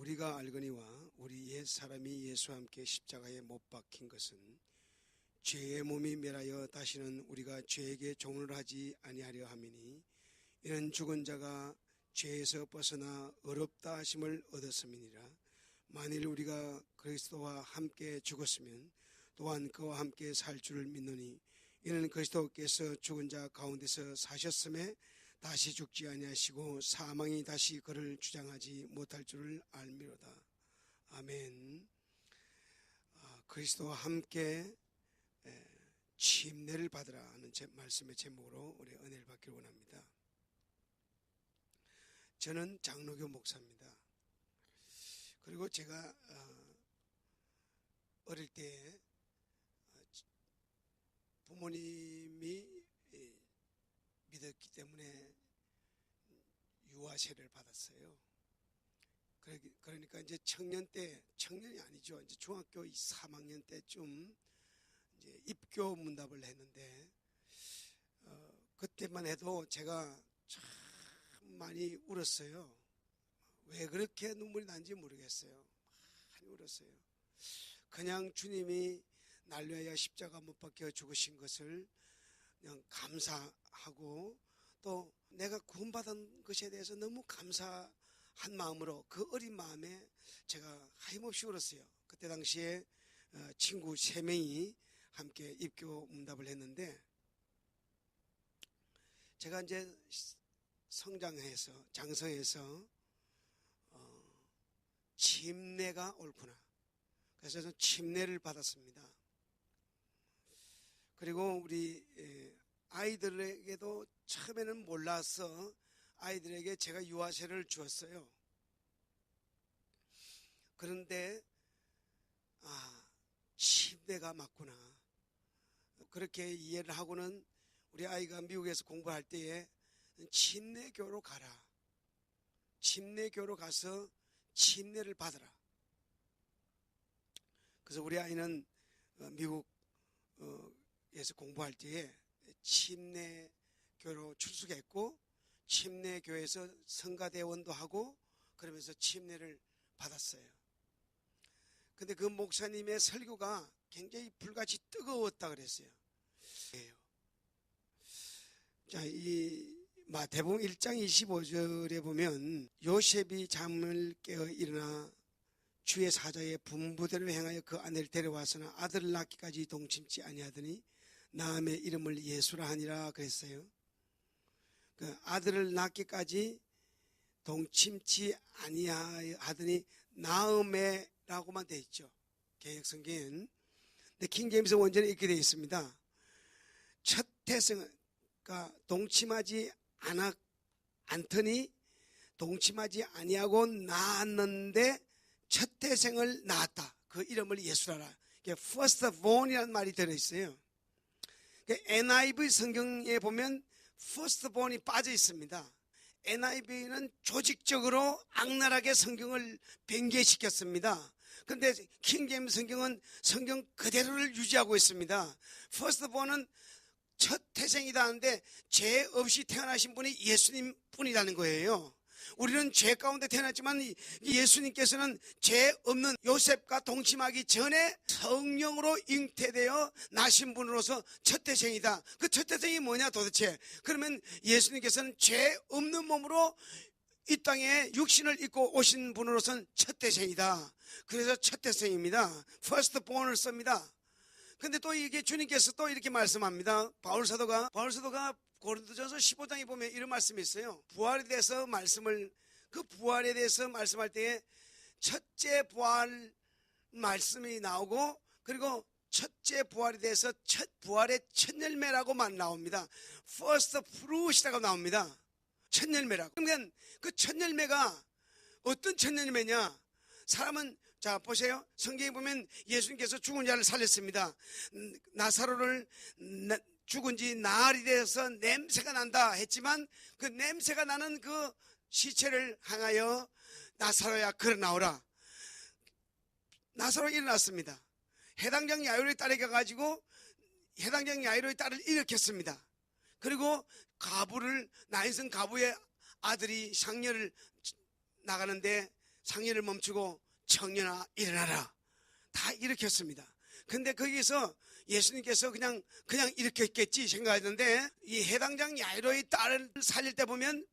우리가 알거니와 우리 옛 사람이 예수와 함께 십자가에 못 박힌 것은 죄의 몸이 멸하여 다시는 우리가 죄에게 종을 하지 아니하려 함이니 이는 죽은 자가 죄에서 벗어나 의롭다 하심을 얻었음이니라. 만일 우리가 그리스도와 함께 죽었으면 또한 그와 함께 살 줄을 믿노니 이는 그리스도께서 죽은 자 가운데서 사셨음에 다시 죽지 아니하시고 사망이 다시 그를 주장하지 못할 줄을 알미로다. 아멘. 그리스도와 함께 침례를 받으라 하는 말씀의 제목으로 우리 은혜를 받기를 원합니다. 저는 장로교 목사입니다. 그리고 제가 어릴 때 부모님이 믿었기 때문에 유아세를 받았어요. 그러니까 이제 청년이 아니죠. 이제 중학교 3학년 때쯤 이제 입교 문답을 했는데, 그때만 해도 제가 참 많이 울었어요. 왜 그렇게 눈물이 난지 모르겠어요. 많이 울었어요. 그냥 주님이 날 위하여 십자가 못 박혀 죽으신 것을 그냥 감사하고 또 내가 구원받은 것에 대해서 너무 감사한 마음으로 그 어린 마음에 제가 하염없이 울었어요. 그때 당시에 친구 3명이 함께 입교 문답을 했는데, 제가 이제 성장해서 장성해서 침례가 옳구나. 그래서 저는 침례를 받았습니다. 그리고 우리 아이들에게도 처음에는 몰라서 아이들에게 제가 유아세를 주었어요. 그런데 침례가 맞구나. 그렇게 이해를 하고는 우리 아이가 미국에서 공부할 때에 침례교로 가라. 침례교로 가서 침례를 받으라. 그래서 우리 아이는 미국에서 공부할 때에 침례교로 출석했고 침례교에서 성가대원도 하고 그러면서 침례를 받았어요. 근데 그 목사님의 설교가 굉장히 불같이 뜨거웠다 그랬어요. 자, 이 마태복음 1장 25절에 보면 요셉이 잠을 깨어 일어나 주의 사자의 분부대로 행하여 그 아내를 데려와서는 아들을 낳기까지 동침치 아니하더니 나음의 이름을 예수라 하니라 그랬어요. 그 아들을 낳기까지 동침치 아니하더니 나음에라고만 되어 있죠. 개역성경에는. 근데 킹제임스 원전에 이렇게 되어 있습니다. 첫 태생은 동침하지 않더니 동침하지 아니하고 낳았는데 첫 태생을 낳았다. 그 이름을 예수라라. first born이라는 말이 들어있어요. NIV 성경에 보면 first born이 빠져 있습니다. NIV는 조직적으로 악랄하게 성경을 변개시켰습니다. 그런데 킹제임스 성경은 성경 그대로를 유지하고 있습니다. first born은 첫 태생이다 하는데 죄 없이 태어나신 분이 예수님 뿐이라는 거예요. 우리는 죄 가운데 태어났지만 예수님께서는 죄 없는 요셉과 동침하기 전에 성령으로 잉태되어 나신 분으로서 첫 태생이다. 그 첫 태생이 뭐냐 도대체? 그러면 예수님께서는 죄 없는 몸으로 이 땅에 육신을 입고 오신 분으로서는 첫 태생이다. 그래서 첫 태생입니다. first born을 씁니다. 근데 또 이게 주님께서 또 이렇게 말씀합니다. 바울 사도가 고린도전서 15장에 보면 이런 말씀이 있어요. 부활에 대해서 말씀할 때에 첫째 부활 말씀이 나오고, 그리고 첫째 부활에 대해서 부활의 첫 열매라고만 나옵니다. first fruit이라고 나옵니다. 첫 열매라고. 그러면 그 첫 열매가 어떤 첫 열매냐? 사람은 자 보세요. 성경에 보면 예수님께서 죽은 자를 살렸습니다. 나사로를 죽은 지 나흘이 돼서 냄새가 난다 했지만 그 냄새가 나는 그 시체를 향하여 나사로야 걸어 나오라. 나사로 일어났습니다. 해당장 야이로의 딸에게 가지고 해당장 야이로의 딸을 일으켰습니다. 그리고 나인성 가부의 아들이 상녀를 나가는데 상의를 멈추고 청년아 일어나라 다 일으켰습니다. 근데 거기서 예수님께서 그냥 일으켰겠지 생각했는데 이 해당장 야이로의 딸을 살릴 때 보면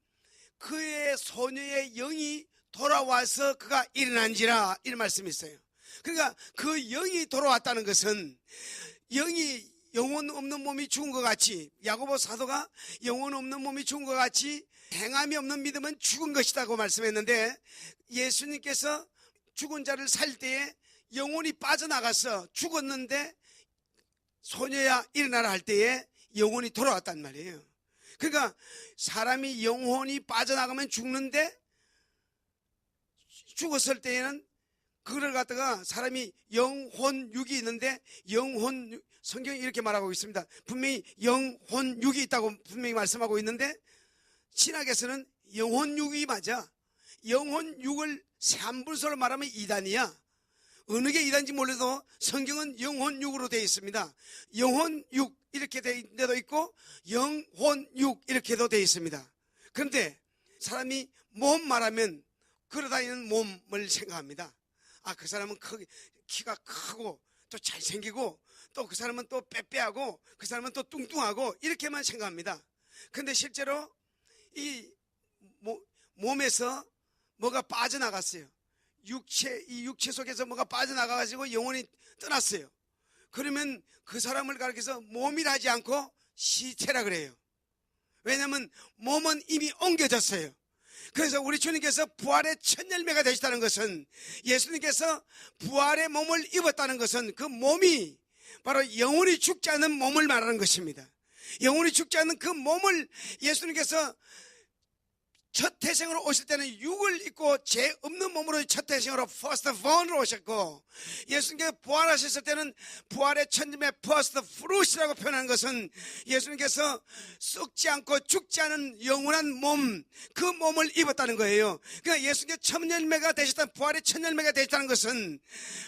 그의 소녀의 영이 돌아와서 그가 일어난지라 이런 말씀이 있어요. 그러니까 그 영이 돌아왔다는 것은 영이 영혼 없는 몸이 죽은 것 같이, 야고보 사도가 영혼 없는 몸이 죽은 것 같이 행함이 없는 믿음은 죽은 것이라고 말씀했는데, 예수님께서 죽은 자를 살 때에 영혼이 빠져나가서 죽었는데 소녀야 일어나라 할 때에 영혼이 돌아왔단 말이에요. 그러니까 사람이 영혼이 빠져나가면 죽는데 죽었을 때에는 그걸 갖다가 사람이 영혼육이 있는데 성경이 이렇게 말하고 있습니다. 분명히 영혼육이 있다고 분명히 말씀하고 있는데 신학에서는 영혼육이 맞아. 영혼육을 삼분서로 말하면 이단이야. 어느 게 이단인지 몰라도 성경은 영혼육으로 되어 있습니다. 영혼육 이렇게 되어 있고 영혼육 이렇게도 되어 있습니다. 그런데 사람이 몸 말하면 걸어다니는 몸을 생각합니다. 그 사람은 키가 크고 또 잘생기고 또 그 사람은 또 빼빼하고 그 사람은 또 뚱뚱하고 이렇게만 생각합니다. 그런데 실제로 이 몸에서 뭐가 빠져나갔어요. 이 육체 속에서 뭐가 빠져나가가지고 영혼이 떠났어요. 그러면 그 사람을 가리켜서 몸이라 하지 않고 시체라 그래요. 왜냐하면 몸은 이미 옮겨졌어요. 그래서 우리 주님께서 부활의 첫 열매가 되시다는 것은, 예수님께서 부활의 몸을 입었다는 것은 그 몸이 바로 영원히 죽지 않는 몸을 말하는 것입니다. 영원히 죽지 않는 그 몸을 예수님께서 첫 태생으로 오실 때는 육을 입고 죄 없는 몸으로 첫 태생으로 first born으로 오셨고, 예수님께서 부활하셨을 때는 부활의 첫 열매 first fruit이라고 표현한 것은 예수님께서 썩지 않고 죽지 않은 영원한 몸, 그 몸을 입었다는 거예요. 그러니까 예수님께서 첫 열매가 되셨다는, 부활의 첫 열매가 되셨다는 것은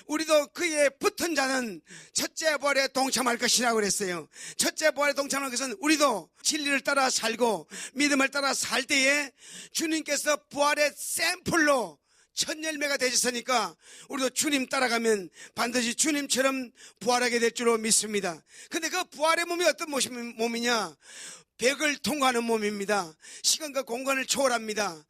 우리도 그에 붙은 자는 첫째 부활에 동참할 것이라고 그랬어요. 첫째 부활에 동참하는 것은 우리도 진리를 따라 살고 믿음을 따라 살 때에 주님께서 부활의 샘플로 첫 열매가 되셨으니까 우리도 주님 따라가면 반드시 주님처럼 부활하게 될 줄로 믿습니다. 근데 그 부활의 몸이 어떤 몸이냐? 벽을 통과하는 몸입니다. 시간과 공간을 초월합니다.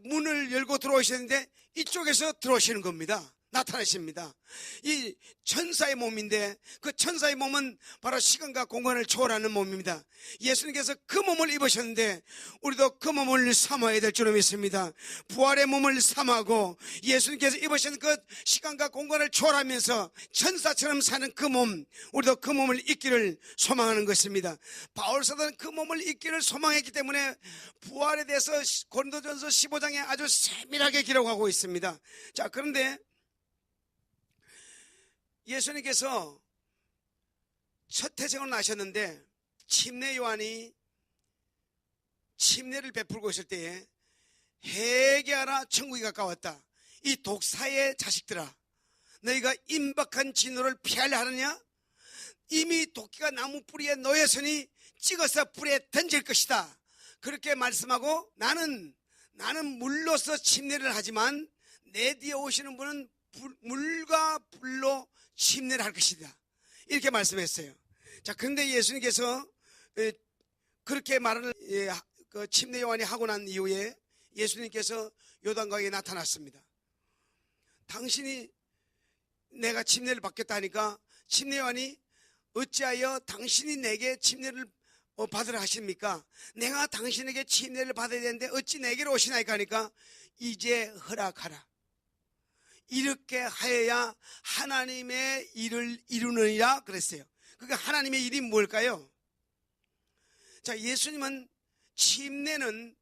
문을 열고 들어오시는데 이쪽에서 들어오시는 겁니다. 나타나십니다. 이 천사의 몸인데 그 천사의 몸은 바로 시간과 공간을 초월하는 몸입니다. 예수님께서 그 몸을 입으셨는데 우리도 그 몸을 삼아야 될 줄로 믿습니다. 부활의 몸을 삼하고 예수님께서 입으신 그 시간과 공간을 초월하면서 천사처럼 사는 그 몸, 우리도 그 몸을 입기를 소망하는 것입니다. 바울 사도는 그 몸을 입기를 소망했기 때문에 부활에 대해서 고린도전서 15장에 아주 세밀하게 기록하고 있습니다. 자, 그런데 예수님께서 첫 태생으로 나셨는데 침례 요한이 침례를 베풀고 있을 때에 회개하라 천국이 가까웠다. 이 독사의 자식들아, 너희가 임박한 진노를 피하려 하느냐? 이미 도끼가 나무 뿌리에 놓였으니 찍어서 불에 던질 것이다. 그렇게 말씀하고 나는 물로서 침례를 하지만 내 뒤에 오시는 분은 물과 불로 침례를 할 것이다. 이렇게 말씀했어요. 자, 그런데 예수님께서 그렇게 말을 침례 요한이 하고 난 이후에 예수님께서 요단강에 나타났습니다. 당신이 내가 침례를 받겠다니까 침례 요한이 어찌하여 당신이 내게 침례를 받으라 하십니까? 내가 당신에게 침례를 받아야 되는데 어찌 내게로 오시나이까 하니까 이제 허락하라. 이렇게 하여야 하나님의 일을 이루느니라 그랬어요. 그러니까 하나님의 일이 뭘까요? 자, 예수님은 침례는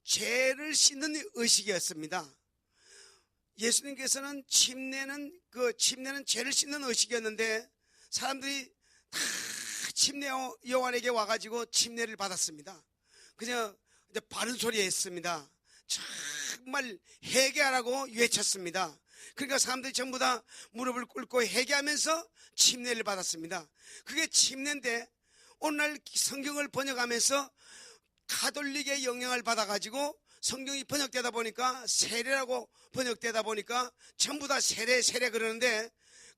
죄를 씻는 의식이었습니다. 예수님께서는 침례는 죄를 씻는 의식이었는데 사람들이 다 침례 요한에게 와가지고 침례를 받았습니다. 그냥 바른 소리 했습니다. 정말 회개하라고 외쳤습니다. 그러니까 사람들이 전부 다 무릎을 꿇고 회개하면서 침례를 받았습니다. 그게 침례인데 오늘날 성경을 번역하면서 가톨릭의 영향을 받아가지고 성경이 번역되다 보니까 세례라고 번역되다 보니까 전부 다 세례 그러는데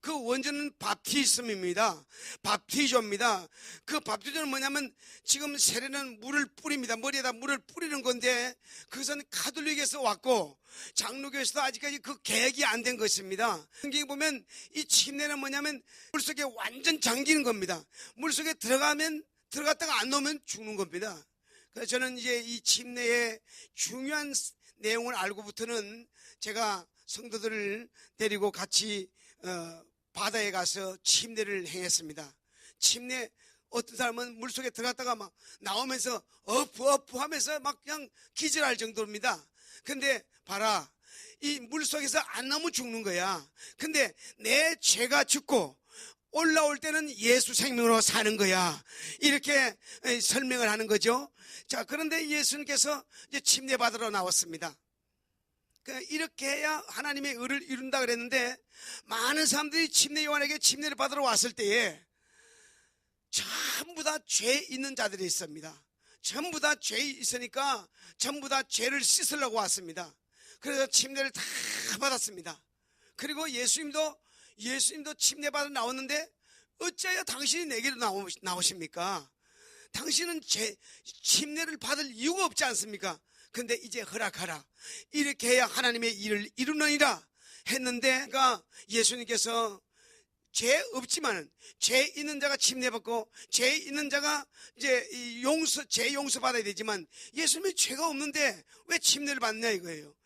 그 원전은 밥티즘입니다. 밥티조입니다. 그 밥티조는 뭐냐면 지금 세례는 물을 뿌립니다. 머리에다 물을 뿌리는 건데 그것은 가톨릭에서 왔고 장로교에서도 아직까지 그 계획이 안 된 것입니다. 성경에 보면 이 침례는 뭐냐면 물속에 완전 잠기는 겁니다. 물속에 들어갔다가 안 나오면 죽는 겁니다. 그래서 저는 이제 이 침례의 중요한 내용을 알고부터는 제가 성도들을 데리고 같이 바다에 가서 침례를 행했습니다. 침례, 어떤 사람은 물속에 들어갔다가 막 나오면서 어프 하면서 막 그냥 기절할 정도입니다. 근데 봐라, 이 물속에서 안 나오면 죽는 거야. 근데 내 죄가 죽고 올라올 때는 예수 생명으로 사는 거야. 이렇게 설명을 하는 거죠. 자, 그런데 예수님께서 이제 침례 받으러 나왔습니다. 이렇게 해야 하나님의 의를 이룬다 그랬는데 많은 사람들이 침례 요한에게 침례를 받으러 왔을 때에 전부 다 죄 있는 자들이 있습니다. 전부 다 죄 있으니까 전부 다 죄를 씻으려고 왔습니다. 그래서 침례를 다 받았습니다. 그리고 예수님도 침례 받으러 나왔는데 어찌하여 당신이 내게로 나오십니까? 당신은 침례를 받을 이유가 없지 않습니까? 근데 이제 허락하라. 이렇게 해야 하나님의 일을 이루느니라 했는데, 그러니까 예수님께서 죄 없지만 죄 있는 자가 침례받고 죄 있는 자가 이제 죄 용서 받아야 되지만 예수님이 죄가 없는데 왜 침례를 받느냐 이거예요.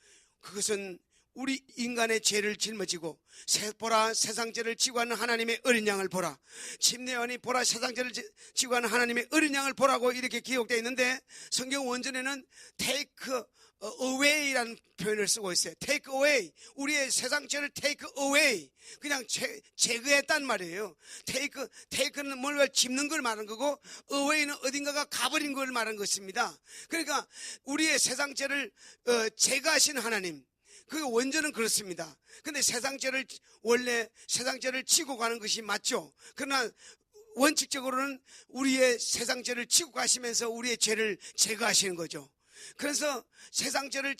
그것은 우리 인간의 죄를 짊어지고 보라 세상 죄를 지고 하는 하나님의 어린 양을 보라. 침례요한이 보라 세상 죄를 지고 하는 하나님의 어린 양을 보라고 이렇게 기록되어 있는데 성경 원전에는 take away라는 표현을 쓰고 있어요. take away, 우리의 세상 죄를 take away, 그냥 제거했단 말이에요. take는 뭔가 짚는 걸 말하는 거고 away는 어딘가가 가버린 걸 말하는 것입니다. 그러니까 우리의 세상 죄를 제거하신 하나님, 그 원전은 그렇습니다. 근데 원래 세상 죄를 지고 가는 것이 맞죠. 그러나 원칙적으로는 우리의 세상 죄를 지고 가시면서 우리의 죄를 제거하시는 거죠. 그래서 세상 죄를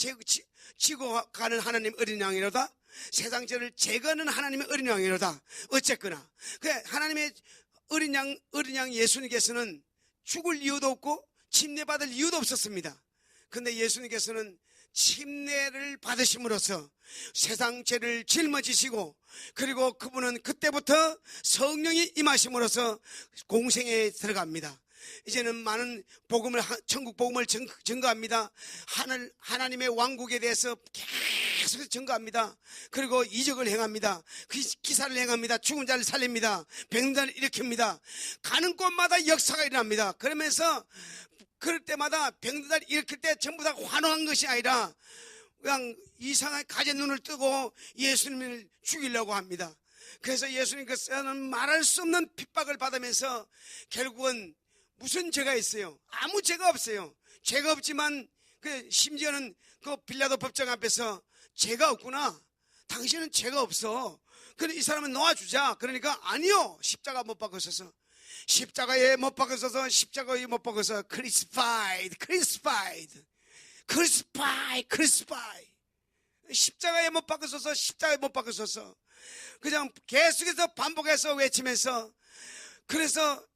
지고 가는 하나님 어린 양이로다, 세상 죄를 제거하는 하나님의 어린 양이로다. 어쨌거나 하나님의 어린 양 예수님께서는 죽을 이유도 없고 침례받을 이유도 없었습니다. 근데 예수님께서는 침례를 받으심으로써 세상 죄를 짊어지시고, 그리고 그분은 그때부터 성령이 임하심으로써 공생에 들어갑니다. 이제는 많은 천국 복음을 증거합니다. 하나님의 왕국에 대해서 계속 증거합니다. 그리고 이적을 행합니다. 기사를 행합니다. 죽은 자를 살립니다. 병든 자를 일으킵니다. 가는 곳마다 역사가 일어납니다. 그러면서 그럴 때마다 병든 자를 일으킬 때 전부 다 환호한 것이 아니라 그냥 이상하게 가재 눈을 뜨고 예수님을 죽이려고 합니다. 그래서 예수님께서는 말할 수 없는 핍박을 받으면서 결국은 무슨 죄가 있어요? 아무 죄가 없어요. 죄가 없지만 심지어는 그 빌라도 법정 앞에서 죄가 없구나, 당신은 죄가 없어, 그래 이 사람은 놓아주자. 그러니까 아니요, 십자가 못 박으셔서, 십자가에 못 박으셔서 crucified. 십자가에 못 박으셔서 그냥 계속해서 반복해서 외치면서, 그래서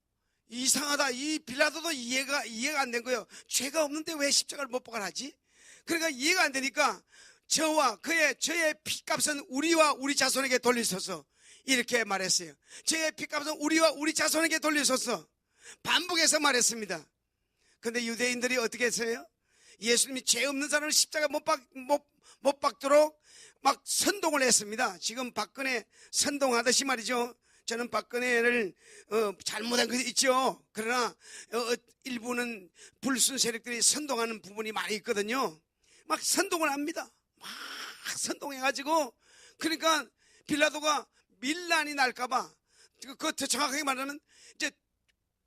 이상하다, 이 빌라도도 이해가 안 된 거예요. 죄가 없는데 왜 십자가를 못 박아 하지? 그러니까 이해가 안 되니까 저의 피값은 우리와 우리 자손에게 돌리소서 이렇게 말했어요. 저의 피값은 우리와 우리 자손에게 돌리소서 반복해서 말했습니다. 근데 유대인들이 어떻게 했어요? 예수님이 죄 없는 사람을 십자가 못 박도록 막 선동을 했습니다. 지금 박근혜 선동하듯이 말이죠. 저는 박근혜를 잘못한 것이 있죠. 그러나 일부는 불순 세력들이 선동하는 부분이 많이 있거든요. 막 선동을 합니다. 막 선동해가지고, 그러니까 빌라도가 밀란이 날까봐, 더 정확하게 말하면 이제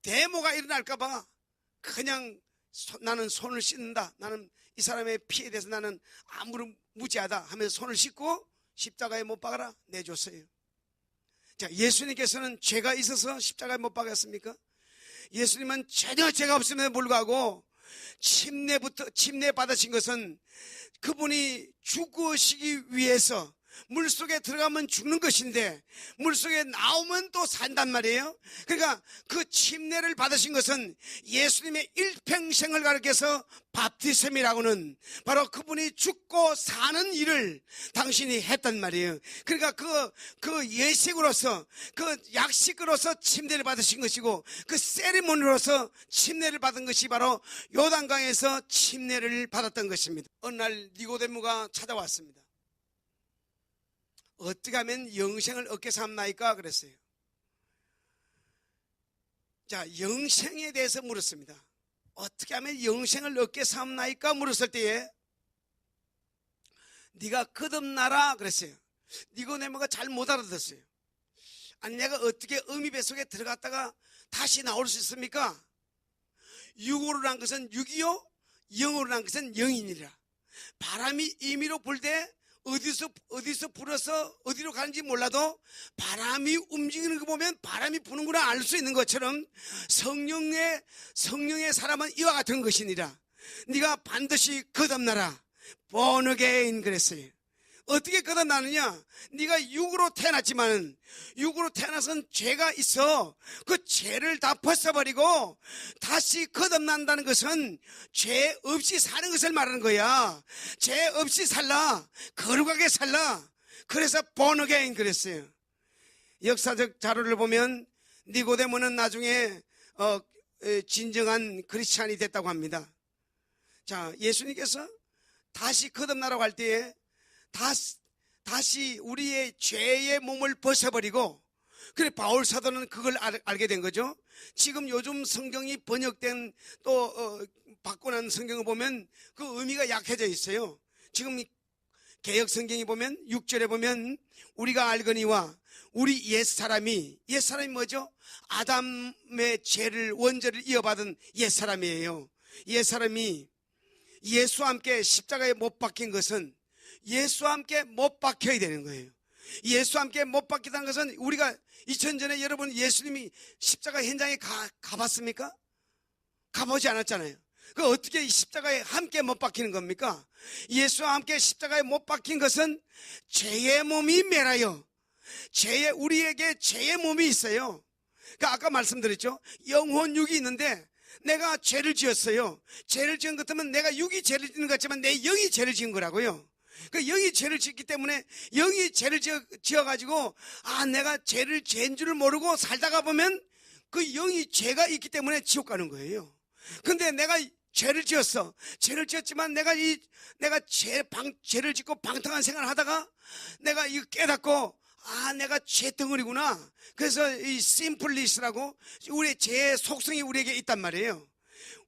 데모가 일어날까봐 그냥 나는 손을 씻는다, 나는 이 사람의 피에 대해서 나는 아무런 무지하다 하면서 손을 씻고 십자가에 못 박아라 내줬어요. 자, 예수님께서는 죄가 있어서 십자가에 못 박았습니까? 예수님은 전혀 죄가 없음에도 불구하고 침례 받으신 것은 그분이 죽으시기 위해서, 물속에 들어가면 죽는 것인데 물속에 나오면 또 산단 말이에요. 그러니까 그 침례를 받으신 것은 예수님의 일평생을 가리켜서 바티즘이라고는 바로 그분이 죽고 사는 일을 당신이 했단 말이에요. 그러니까 그 예식으로서, 그 약식으로서 침례를 받으신 것이고, 그 세리머니로서 침례를 받은 것이 바로 요단강에서 침례를 받았던 것입니다. 어느 날 니고데모가 찾아왔습니다. 어떻게 하면 영생을 얻게 삼나이까 그랬어요. 자, 영생에 대해서 물었습니다. 어떻게 하면 영생을 얻게 삼나이까 물었을 때에 네가 거듭나라 그랬어요. 니고데모가 잘 못 알아듣었어요. 아니, 내가 어떻게 어미 뱃속에 들어갔다가 다시 나올 수 있습니까? 육으로 난 것은 육이요, 영으로 난 것은 영이니라. 바람이 임의로 불 때 어디서 불어서 어디로 가는지 몰라도 바람이 움직이는 거 보면 바람이 부는구나 알 수 있는 것처럼 성령의 사람은 이와 같은 것이니라. 네가 반드시 거듭나라. born again 그랬어요. 어떻게 거듭나느냐? 네가 육으로 태어났지만, 육으로 태어나선 죄가 있어. 그 죄를 다 벗어버리고 다시 거듭난다는 것은 죄 없이 사는 것을 말하는 거야. 죄 없이 살라, 거룩하게 살라. 그래서 born again 그랬어요. 역사적 자료를 보면 니고데모는 나중에 진정한 크리스찬이 됐다고 합니다. 자, 예수님께서 다시 거듭나라고 할 때에 다시 우리의 죄의 몸을 벗어버리고, 그래 바울 사도는 그걸 알게 된 거죠. 지금 요즘 성경이 번역된 또 바꿔난 성경을 보면 그 의미가 약해져 있어요. 지금 개역 성경이 보면 6절에 보면 우리가 알거니와 우리 옛사람이 뭐죠? 아담의 죄를, 원죄를 이어받은 옛사람이에요. 옛사람이 예수와 함께 십자가에 못 박힌 것은 예수와 함께 못 박혀야 되는 거예요. 예수와 함께 못 박히다는 것은, 우리가 2000년 전에 여러분 예수님이 십자가 현장에 가봤습니까? 가보지 않았잖아요. 그 어떻게 십자가에 함께 못 박히는 겁니까? 예수와 함께 십자가에 못 박힌 것은 죄의 몸이 매라요. 우리에게 죄의 몸이 있어요. 그러니까 아까 말씀드렸죠. 영혼 육이 있는데 내가 죄를 지었어요. 죄를 지은 것 같으면 내가 육이 죄를 지은 것 같지만 내 영이 죄를 지은 거라고요. 그 영이 죄를 짓기 때문에, 영이 죄를 지어가지고 내가 죄인 줄을 모르고 살다가 보면 그 영이 죄가 있기 때문에 지옥 가는 거예요. 근데 내가 죄를 지었어. 죄를 지었지만 내가 죄를 짓고 방탕한 생활을 하다가 내가 이거 깨닫고, 내가 죄 덩어리구나. 그래서 이 심플리스라고 우리의 죄의 속성이 우리에게 있단 말이에요.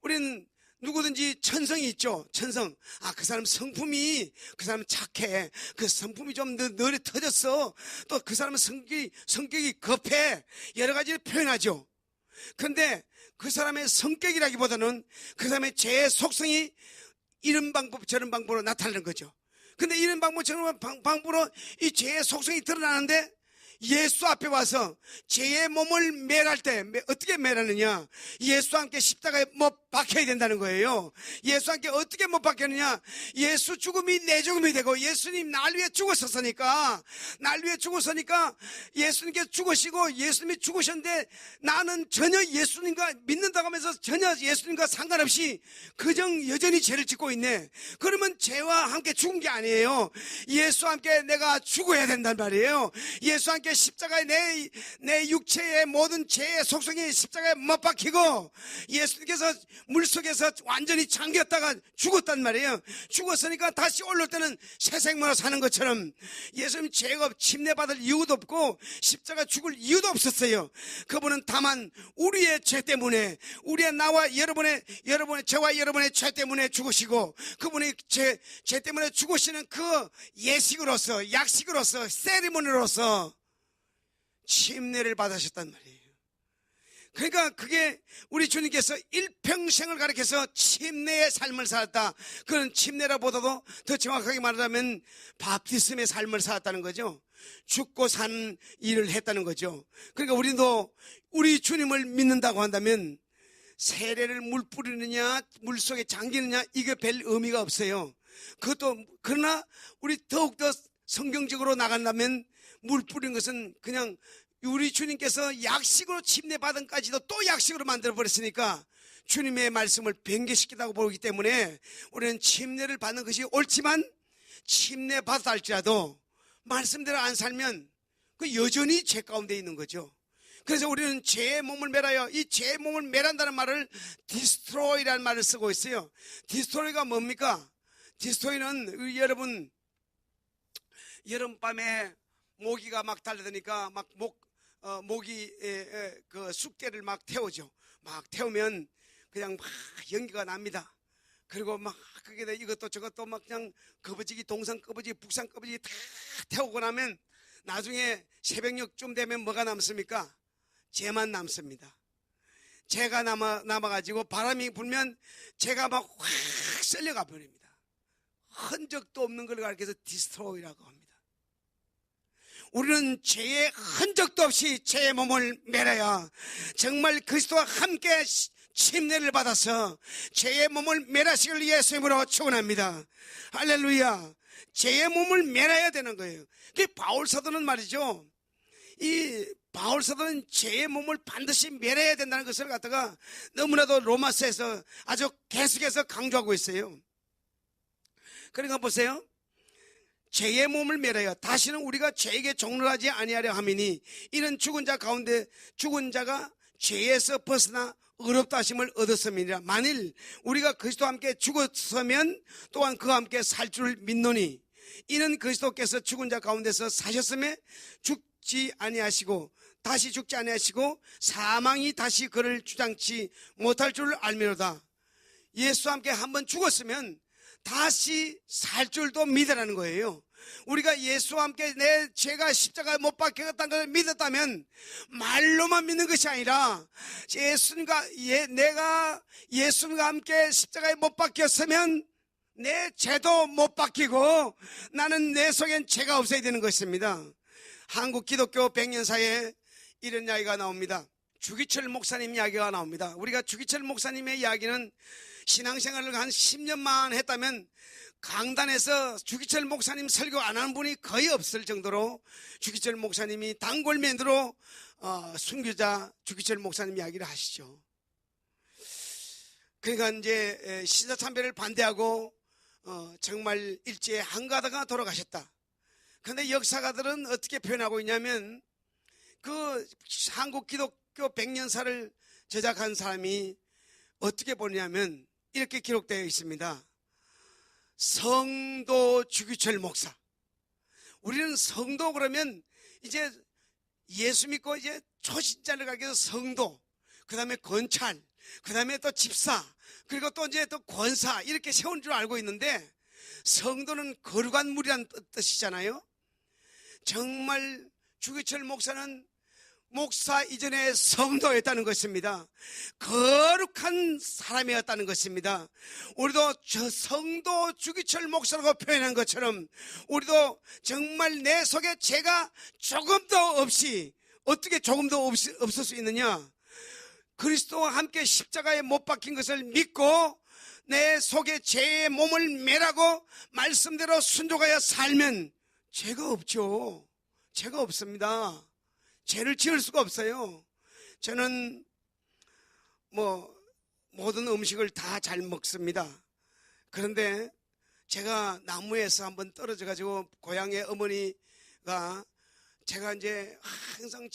우리는 누구든지 천성이 있죠. 천성. 그 사람 성품이, 그 사람 착해. 그 성품이 좀 널리 터졌어. 또 그 사람은 성격이 급해. 여러 가지를 표현하죠. 근데 그 사람의 성격이라기보다는 그 사람의 죄의 속성이 이런 방법 저런 방법으로 나타나는 거죠. 근데 이런 방법 저런 방법으로 이 죄의 속성이 드러나는데, 예수 앞에 와서 죄의 몸을 매할 때 어떻게 매라느냐? 예수와 함께 십자가에 못 박혀야 된다는 거예요. 예수와 함께 어떻게 못 박혔느냐? 예수 죽음이 내 죽음이 되고, 예수님 날 위해 죽었었으니까, 예수님께 죽으시고 예수님이 죽으셨는데 나는 전혀 예수님과 믿는다고 하면서 전혀 예수님과 상관없이 그정 여전히 죄를 짓고 있네. 그러면 죄와 함께 죽은 게 아니에요. 예수와 함께 내가 죽어야 된단 말이에요. 예수와 함께 십자가에 내 육체의 모든 죄의 속성이 십자가에 못 박히고, 예수님께서 물속에서 완전히 잠겼다가 죽었단 말이에요. 죽었으니까 다시 올라올 때는 새 생명으로 사는 것처럼, 예수님 죄가 침례받을 이유도 없고 십자가 죽을 이유도 없었어요. 그분은 다만 우리의 죄 때문에, 우리의 나와 저와 여러분의 죄 때문에 죽으시고, 그분이 죄 때문에 죽으시는 그 예식으로서, 약식으로서, 세리머니로서 침례를 받으셨단 말이에요. 그러니까 그게 우리 주님께서 일평생을 가리켜서 침례의 삶을 살았다. 그런 침례라보다도 더 정확하게 말하자면 바프티즘의 삶을 살았다는 거죠. 죽고 산 일을 했다는 거죠. 그러니까 우리도 우리 주님을 믿는다고 한다면 세례를 물 뿌리느냐 물 속에 잠기느냐 이게 별 의미가 없어요. 그러나 우리 더욱더 성경적으로 나간다면 물 뿌린 것은 그냥 우리 주님께서 약식으로 침례받은까지도 또 약식으로 만들어 버렸으니까 주님의 말씀을 변개시키다고 보기 때문에 우리는 침례를 받는 것이 옳지만 침례 받았다 할지라도 말씀대로 안 살면 그 여전히 죄 가운데 있는 거죠. 그래서 우리는 죄의 몸을 매라요. 이 죄의 몸을 매란다는 말을 디스트로이라는 말을 쓰고 있어요. 디스트로이가 뭡니까? 디스트로이는 여러분 여름밤에 모기가 막 달려드니까 막 모기 그 쑥대를 막 태우죠. 막 태우면 그냥 막 연기가 납니다. 그리고 막 그게 이것도 저것도 막 그냥 거부지기 동산 거부지기 북산 거부지기 다 태우고 나면 나중에 새벽녘쯤 되면 뭐가 남습니까? 재만 남습니다. 재가 남아가지고 바람이 불면 재가 막 확 쓸려가 버립니다. 흔적도 없는 걸 가리켜서 디스트로이라고 합니다. 우리는 죄의 흔적도 없이 죄의 몸을 매라야 정말 그리스도와 함께 침례를 받아서 죄의 몸을 매라시길 예수님으로 축원합니다. 할렐루야. 죄의 몸을 매라야 되는 거예요. 바울 사도는 말이죠. 이 바울 사도는 죄의 몸을 반드시 매라야 된다는 것을 갖다가 너무나도 로마서에서 아주 계속해서 강조하고 있어요. 그러니까 보세요. 죄의 몸을 매라야 다시는 우리가 죄에게 종로하지 아니하려 함이니 이는 죽은 자 가운데 죽은 자가 죄에서 벗어나 의롭다 하심을 얻었음이니라. 만일 우리가 그리스도와 함께 죽었으면 또한 그와 함께 살 줄 믿노니 이는 그리스도께서 죽은 자 가운데서 사셨음에 죽지 아니하시고 다시 죽지 아니하시고 사망이 다시 그를 주장치 못할 줄 알미로다. 예수와 함께 한번 죽었으면 다시 살 줄도 믿으라는 거예요. 우리가 예수와 함께 내 죄가 십자가에 못 박혔다는 걸 믿었다면 말로만 믿는 것이 아니라 내가 예수님과 함께 십자가에 못 박혔으면 내 죄도 못 박히고 나는 내 속엔 죄가 없어야 되는 것입니다. 한국 기독교 100년사에 이런 이야기가 나옵니다. 주기철 목사님 이야기가 나옵니다. 우리가 주기철 목사님의 이야기는 신앙생활을 한 10년만 했다면 강단에서 주기철 목사님 설교 안 하는 분이 거의 없을 정도로 주기철 목사님이 단골맨으로 순교자 주기철 목사님 이야기를 하시죠. 그러니까 이제 신사참배를 반대하고 정말 일제에 한가다가 돌아가셨다. 그런데 역사가들은 어떻게 표현하고 있냐면 그 한국 기독교 100년사를 제작한 사람이 어떻게 보냐면 이렇게 기록되어 있습니다. 성도 주기철 목사. 우리는 성도 그러면 이제 예수 믿고 이제 초신자를 가리켜서 성도, 그 다음에 건찰, 그 다음에 또 집사, 그리고 또 이제 또 권사 이렇게 세운 줄 알고 있는데 성도는 거룩한 무리란 뜻이잖아요. 정말 주기철 목사는 목사 이전에 성도였다는 것입니다. 거룩한 사람이었다는 것입니다. 우리도 저 성도 주기철 목사라고 표현한 것처럼 우리도 정말 내 속에 죄가 조금도 없이 어떻게 조금도 없을 수 있느냐? 그리스도와 함께 십자가에 못 박힌 것을 믿고 내 속에 죄의 몸을 매라고 말씀대로 순종하여 살면 죄가 없죠. 죄가 없습니다. 죄를 지을 수가 없어요. 저는 모든 음식을 다 잘 먹습니다. 그런데 제가 나무에서 한번 떨어져 가지고 고향의 어머니가 제가 이제 항상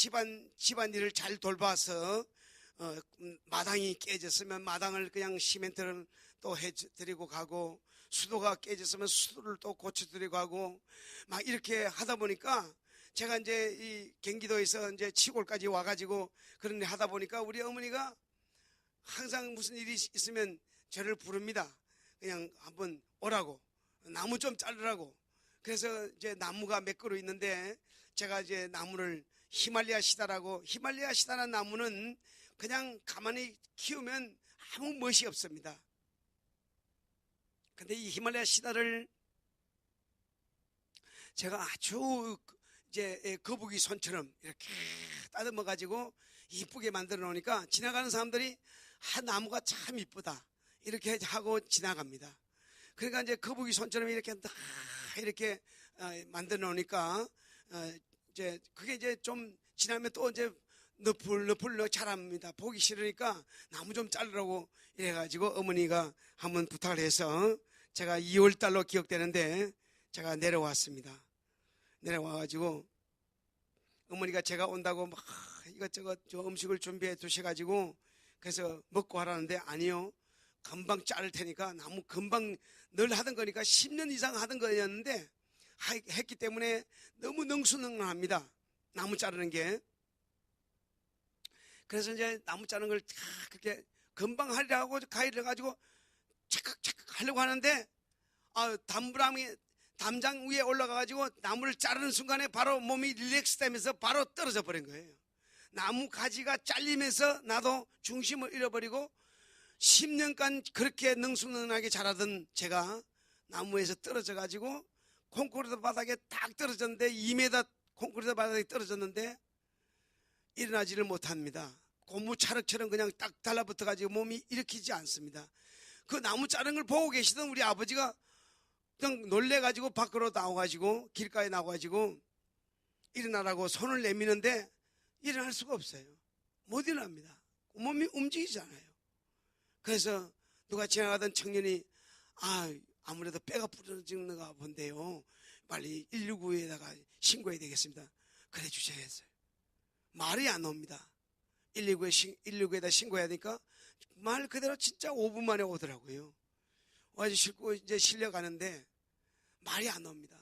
집안일을 잘 돌봐서 마당이 깨졌으면 마당을 그냥 시멘트를 또 해드리고 가고 수도가 깨졌으면 수도를 또 고쳐드리고 가고 막 이렇게 하다 보니까 제가 이제 이 경기도에서 이제 시골까지 와가지고 그런 일 하다 보니까 우리 어머니가 항상 무슨 일이 있으면 저를 부릅니다. 그냥 한번 오라고, 나무 좀 자르라고. 그래서 이제 나무가 몇 그루 있는데 제가 이제 나무를 히말리아 시다라고, 히말리아 시다라는 나무는 그냥 가만히 키우면 아무 멋이 없습니다. 근데 이 히말리아 시다를 제가 아주 이제 거북이 손처럼 이렇게 따듬어 가지고 이쁘게 만들어 놓으니까 지나가는 사람들이 나무가 참 이쁘다 이렇게 하고 지나갑니다. 그러니까 이제 거북이 손처럼 이렇게 만들어 놓으니까 이제 그게 이제 좀 지나면 또 이제 너풀 자랍니다. 보기 싫으니까 나무 좀 자르라고 이래가지고 어머니가 한번 부탁을 해서 제가 2월 달로 기억되는데 제가 내려왔습니다. 내려와가지고 어머니가 제가 온다고 막 이것저것 음식을 준비해 두셔가지고 그래서 먹고 하라는데 아니요, 금방 자를 테니까, 나무 금방 늘 하던 거니까 10년 이상 하던 거였는데 했기 때문에 너무 능수능란합니다, 나무 자르는 게. 그래서 이제 나무 자르는 걸 그렇게 금방 하려고 가위를 가지고 착각착각 하려고 하는데 담장 위에 올라가가지고 나무를 자르는 순간에 바로 몸이 릴렉스 되면서 바로 떨어져 버린 거예요. 나무 가지가 잘리면서 나도 중심을 잃어버리고 10년간 그렇게 능수능란하게 자라던 제가 나무에서 떨어져가지고 콘크리트 바닥에 딱 떨어졌는데 2m 콘크리트 바닥에 떨어졌는데 일어나지를 못합니다. 고무차륵처럼 그냥 딱 달라붙어가지고 몸이 일으키지 않습니다. 그 나무 자른 걸 보고 계시던 우리 아버지가 그냥 놀래가지고 밖으로 나와가지고 길가에 나와가지고 일어나라고 손을 내미는데 일어날 수가 없어요. 못 일어납니다. 몸이 움직이잖아요. 그래서 누가 지나가던 청년이 아무래도 뼈가 부러지는가 본데요, 빨리 119에다가 신고해야 되겠습니다. 그래 주셔야 했어요. 말이 안 옵니다. 119에다 신고해야 되니까 말 그대로 진짜 5분 만에 오더라고요. 와서 싣고 이제 실려가는데 말이 안 옵니다.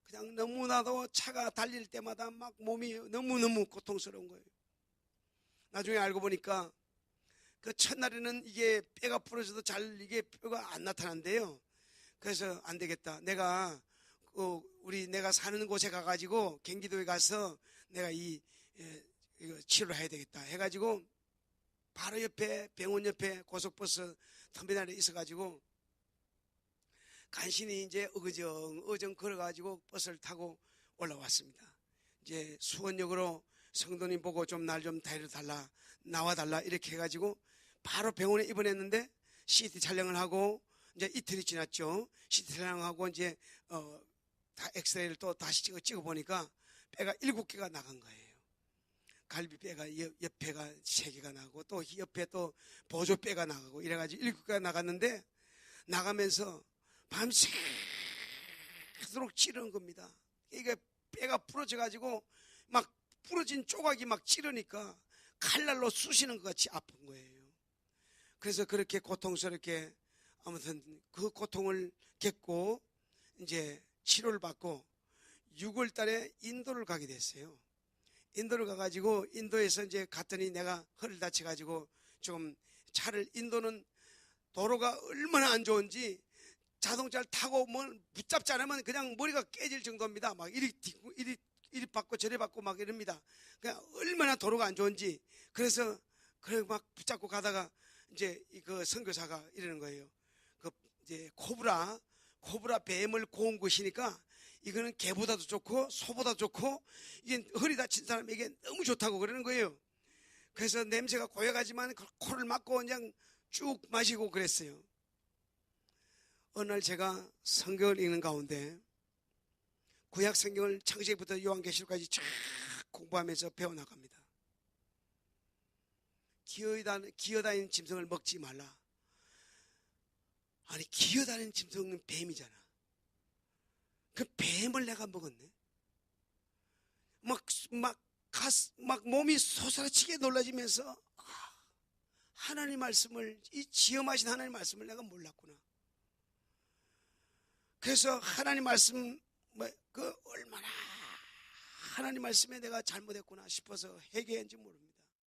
그냥 너무나도 차가 달릴 때마다 막 몸이 너무너무 고통스러운 거예요. 나중에 알고 보니까 그 첫날에는 이게 뼈가 부러져도 잘 이게 뼈가 안 나타난대요. 그래서 안 되겠다, 내가 내가 사는 곳에 가가지고 경기도에 가서 내가 이거 치료를 해야 되겠다 해가지고 바로 옆에 병원 옆에 고속버스 터미널에 있어가지고 간신히 이제 어정 걸어가지고 버스를 타고 올라왔습니다. 이제 수원역으로 성도님 보고 좀 날 좀 데려달라, 나와달라 이렇게 해가지고 바로 병원에 입원했는데 CT 촬영을 하고 이제 이틀이 지났죠. CT 촬영하고 이제 다 엑스레이를 또 다시 찍어 보니까 뼈가 7개가 나간 거예요. 갈비뼈가 옆에가 3개가 나고 또 옆에 또 보조뼈가 나가고 이래가지고 7개가 나갔는데 나가면서 밤새도록 찌르는 겁니다. 이게 뼈가 부러져가지고 막 부러진 조각이 막 찌르니까 칼날로 쑤시는 것 같이 아픈 거예요. 그래서 그렇게 고통스럽게 아무튼 그 고통을 겪고 이제 치료를 받고 6월 달에 인도를 가게 됐어요. 인도를 가가지고 인도에서 이제 갔더니 내가 허리를 다쳐가지고 좀 인도는 도로가 얼마나 안 좋은지 자동차를 타고 뭘 붙잡지 않으면 그냥 머리가 깨질 정도입니다. 막 이리 받고 저리 받고 막 이럽니다. 그냥 얼마나 도로가 안 좋은지. 그래서 막 붙잡고 가다가 이제 그 선교사가 이러는 거예요. 그 이제 코브라 뱀을 고운 것이니까 이거는 개보다도 좋고 소보다 좋고 이게 허리 다친 사람에게 너무 좋다고 그러는 거예요. 그래서 냄새가 고약하지만 코를 막고 그냥 쭉 마시고 그랬어요. 어느 날 제가 성경을 읽는 가운데 구약 성경을 창세기부터 요한계시록까지 쫙 공부하면서 배워나갑니다. 기어다니는 짐승을 먹지 말라. 아니, 기어다니는 짐승은 뱀이잖아. 그 뱀을 내가 먹었네. 막 몸이 솟아치게 놀라지면서 하나님 말씀을, 이 지엄하신 하나님 말씀을 내가 몰랐구나. 그래서 하나님 말씀 얼마나 하나님 말씀에 내가 잘못했구나 싶어서 회개했는지 모릅니다.